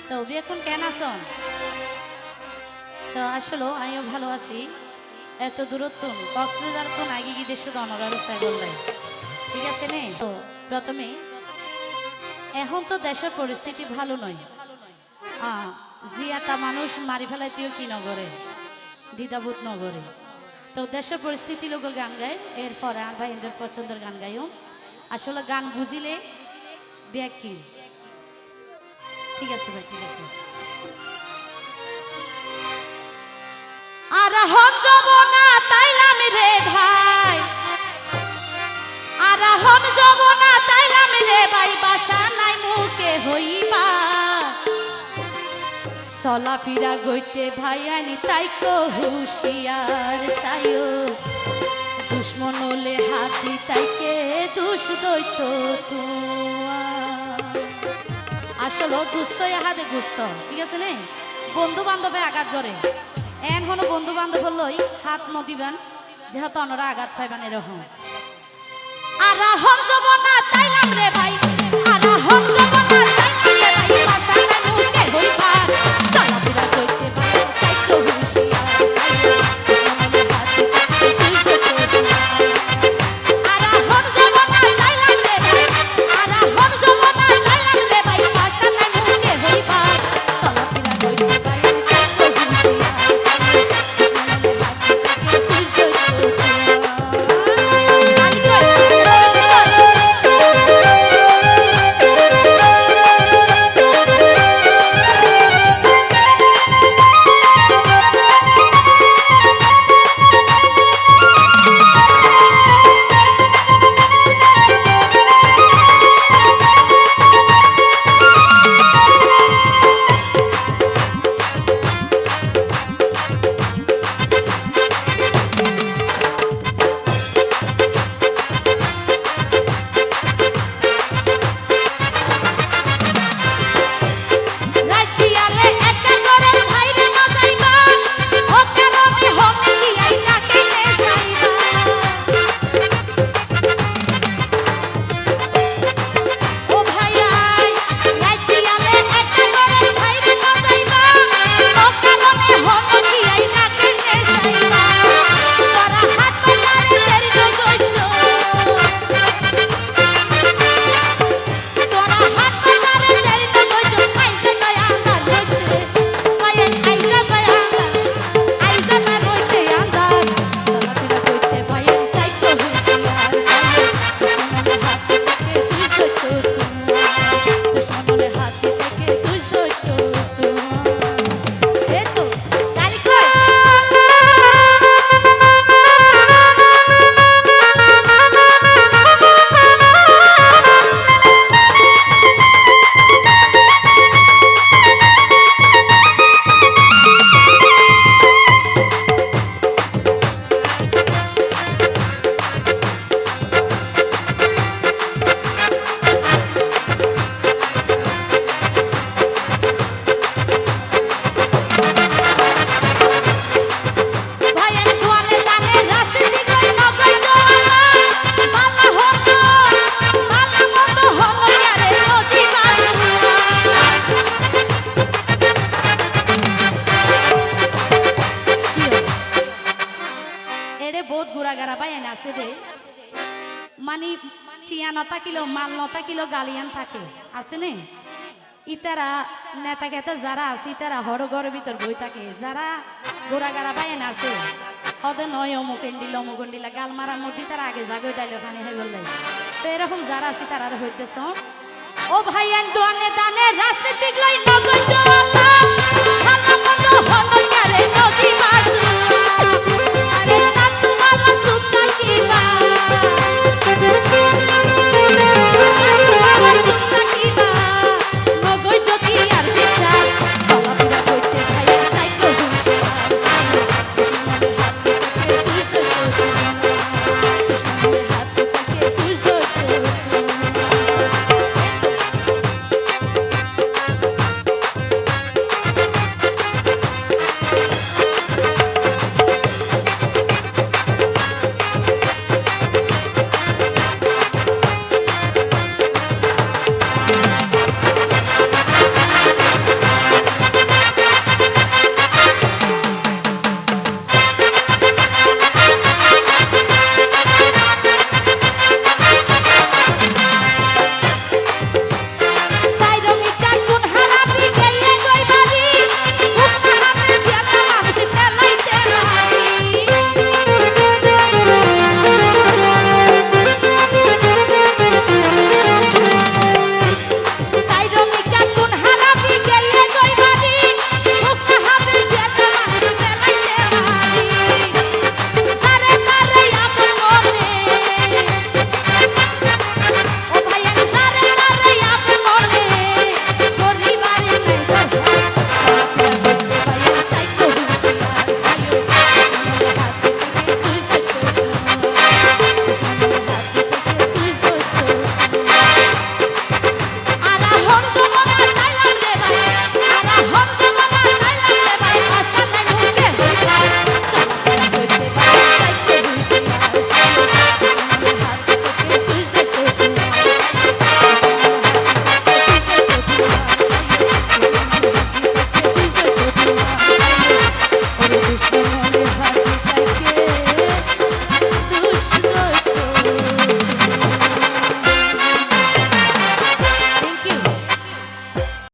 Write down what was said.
তো এখন কেন আসন? তো আসলে আমিও ভালো আছি। এত দূরত্ব কক্সবাজার তো নাগি গিয়ে দেশ অনগারস্থায় বললাই, ঠিক আছে নে? তো প্রথমে এখন তো দেশের পরিস্থিতি ভালো নয়। জিয়াটা মানুষ মারি ফেলাইতেও কি নগরে, দ্বিধাবোধ নগরে। তো দেশের পরিস্থিতি লোক গান গায়, এরপরে আর ভাই এদের পছন্দের গান গাইও। আসলে গান বুঝিলে ব্যাকি, ঠিক আছে ভাই, ঠিক আছে। আর হন যাব না তাইলাম রে ভাই, আর হন যাব না তাইলাম রে ভাই, বাসা নাই মুখে হইবা চলা ফিরা গইতে ভাই আনি তাই কো হুশিয়ার সাইও দুশ্মন হলে হাতি তাইকে দুষ দইত তোমা। আসলে দুস্থ হাতে গুস্ত, ঠিক আছে নে? বন্ধু বান্ধবে আঘাত করে এন হনো বন্ধু বান্ধব লই হাত নদিবেন যেহেতু অনরা আঘাত পাইবেন এরকম। আর হন যাব না তাইলাম রে ভাই, আর হন যাব না তাইলাম রে ভাই, বাসা নাই মুখে হইবা চলা ফিরা কইতে ভাই তাই তো হুশিয়ার সাইও মনে হাতে তুই তো তোমা। আর হন যাব না তাইলাম রে ভাই, আর হন যাব না তাইলাম রে ভাই, বাসা নাই মুখে হইবা চলা ফিরা কইতে ভাই তাই তো হুশিয়ার সাইও মনে হাতে তুই তো তোমা। মানে টিয়া নতা কিলো মাল নতা কিলো গালিয়ান থাকে আছে নে? ইতারা নেতা কেতা যারা আছে ইতারা হরগরের ভিতর বই থাকে, যারা গোড়াগাড়া বাইন আছে হদে নয় অমুকন্ডিলা গাল মারার মধ্যে তারা আগে জাগো ডাইলে ওখানে হয়ে বললেন। তো এরকম যারা আছে তারা হইতেছ ও ভাই দোয়ানে দানে রাজনীতিক লই